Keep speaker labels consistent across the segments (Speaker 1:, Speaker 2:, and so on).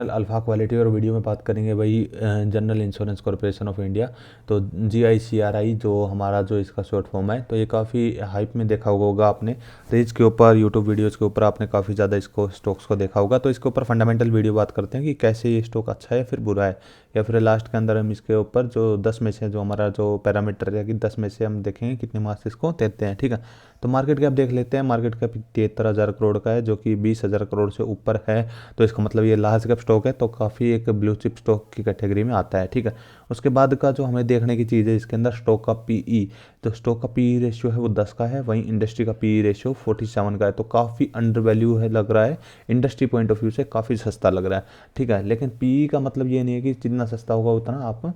Speaker 1: Alpha quality और video में बात करेंगे भाई general insurance corporation of India. तो GICRI जो हमारा जो इसका शॉर्ट फॉर्म है, तो ये काफ़ी हाइप में देखा होगा आपने, रील्स के ऊपर, यूट्यूब वीडियोस के ऊपर आपने काफ़ी ज़्यादा इसको स्टॉक्स को देखा होगा। तो इसके ऊपर फंडामेंटल वीडियो बात करते हैं कि कैसे ये स्टॉक अच्छा है या फिर बुरा है, या फिर लास्ट के अंदर हम इसके ऊपर जो 10 में से जो हमारा जो पैरामीटर है कि 10 में से हम देखेंगे कितने मार्क्स इसको देते हैं। ठीक है, तो मार्केट कैप देख लेते हैं। मार्केट कैप 73,000 करोड़ का है, जो कि 20,000 करोड़ से ऊपर है। तो इसका मतलब ये लार्ज कैप स्टॉक है, तो काफ़ी एक ब्लू चिप स्टॉक की कैटेगरी में आता है। ठीक है, उसके बाद का जो हमें देखने की चीज़ है इसके अंदर स्टॉक का पीई, जो स्टॉक का पीई रेशियो है वो 10 का है, वहीं इंडस्ट्री का पीई रेशियो 47 का है। तो काफ़ी अंडर वैल्यू है लग रहा है, इंडस्ट्री पॉइंट ऑफ व्यू से काफ़ी सस्ता लग रहा है। ठीक है, लेकिन पीई का मतलब ये नहीं है कि जितना सस्ता होगा उतना आप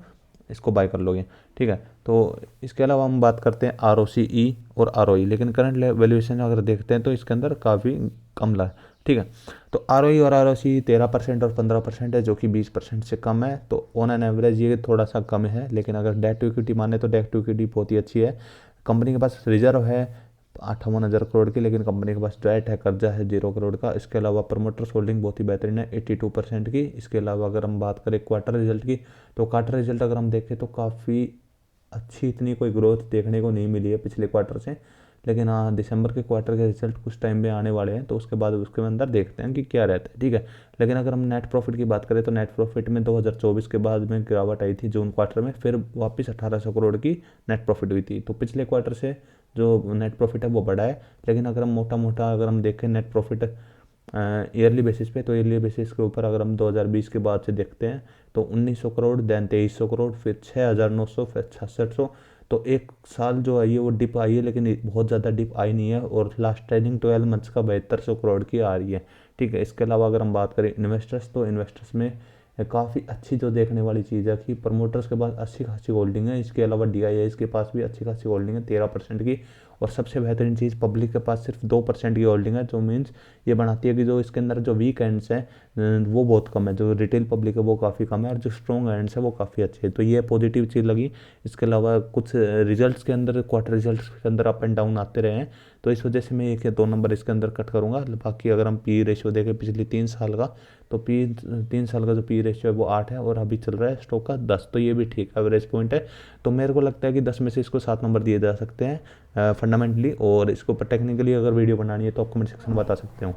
Speaker 1: इसको बाय कर लोगे। ठीक है, तो इसके अलावा हम बात करते हैं ROCE और ROE, लेकिन करंट वैल्यूएशन अगर देखते हैं तो इसके अंदर काफ़ी कम ला है। ठीक है, तो ROE और ROCE 13% और 15% है, जो कि 20% से कम है। तो ऑन एन एवरेज ये थोड़ा सा कम है, लेकिन अगर डेट टू इक्विटी माने तो डेट टू इक्विटी बहुत ही अच्छी है। कंपनी के पास रिजर्व है 58,000 करोड़ की, लेकिन कंपनी के पास डेट है, कर्जा है 0 करोड़ का। इसके अलावा प्रमोटर्स होल्डिंग बहुत ही बेहतरीन है 82% की। इसके अलावा अगर हम बात करें क्वार्टर रिजल्ट की, तो क्वार्टर रिजल्ट अगर हम देखें तो काफ़ी अच्छी इतनी कोई ग्रोथ देखने को नहीं मिली है पिछले क्वार्टर से। लेकिन हाँ, दिसंबर के क्वार्टर के रिजल्ट कुछ टाइम में आने वाले हैं, तो उसके बाद उसके अंदर देखते हैं कि क्या रहता है। ठीक है, लेकिन अगर हम नेट प्रॉफिट की बात करें तो नेट प्रॉफिट में 2024 के बाद में गिरावट आई थी जून क्वार्टर में, फिर वापस 1800 करोड़ की नेट प्रॉफिट हुई थी। तो पिछले क्वार्टर से जो नेट प्रॉफिट है वो बढ़ा है। लेकिन अगर हम मोटा मोटा अगर हम देखें नेट प्रॉफिट ईयरली बेसिस पे, तो ईयरली बेसिस के ऊपर अगर हम 2020 के बाद से देखते हैं तो 1900 करोड़, देन 2300 करोड़, फिर 6900, फिर 6600। तो एक साल जो आई है वो डिप आई है, लेकिन बहुत ज़्यादा डिप आई नहीं है, और लास्ट ट्रेडिंग 12 मंथ्स का 7200 करोड़ की आ रही है। ठीक है, इसके अलावा अगर हम बात करें इन्वेस्टर्स, तो इन्वेस्टर्स में काफ़ी अच्छी जो देखने वाली चीज़ है कि प्रमोटर्स के पास अच्छी खासी होल्डिंग है। इसके अलावा DIIs के पास भी अच्छी खासी होल्डिंग है 13% की। और सबसे बेहतरीन चीज़, पब्लिक के पास सिर्फ 2% की होल्डिंग है, जो मीन्स ये बनाती है कि जो इसके अंदर जो वीक एंड्स हैं वो बहुत कम है, जो रिटेल पब्लिक है वो काफ़ी कम है, और जो स्ट्रॉन्ग एंड्स है वो काफ़ी अच्छे है। तो ये पॉजिटिव चीज़ लगी। इसके अलावा कुछ रिजल्ट्स के अंदर, क्वार्टर रिजल्ट्स के अंदर अप एंड डाउन आते रहे हैं, तो इस वजह से मैं 1 या 2 नंबर इसके अंदर कट करूँगा। बाकी अगर हम पी रेशियो देखें पिछले 3 साल का, तो 3 साल का जो पी रेशियो है वो 8 है, और अभी चल रहा है स्टॉक का 10। तो ये भी ठीक एवरेज पॉइंट है। तो मेरे को लगता है कि 10 में से इसको 7 नंबर दिए जा सकते हैं फंडामेंटली। और इसके ऊपर टेक्निकली अगर वीडियो बनानी है तो आप कमेंट सेक्शन में बता सकते हो।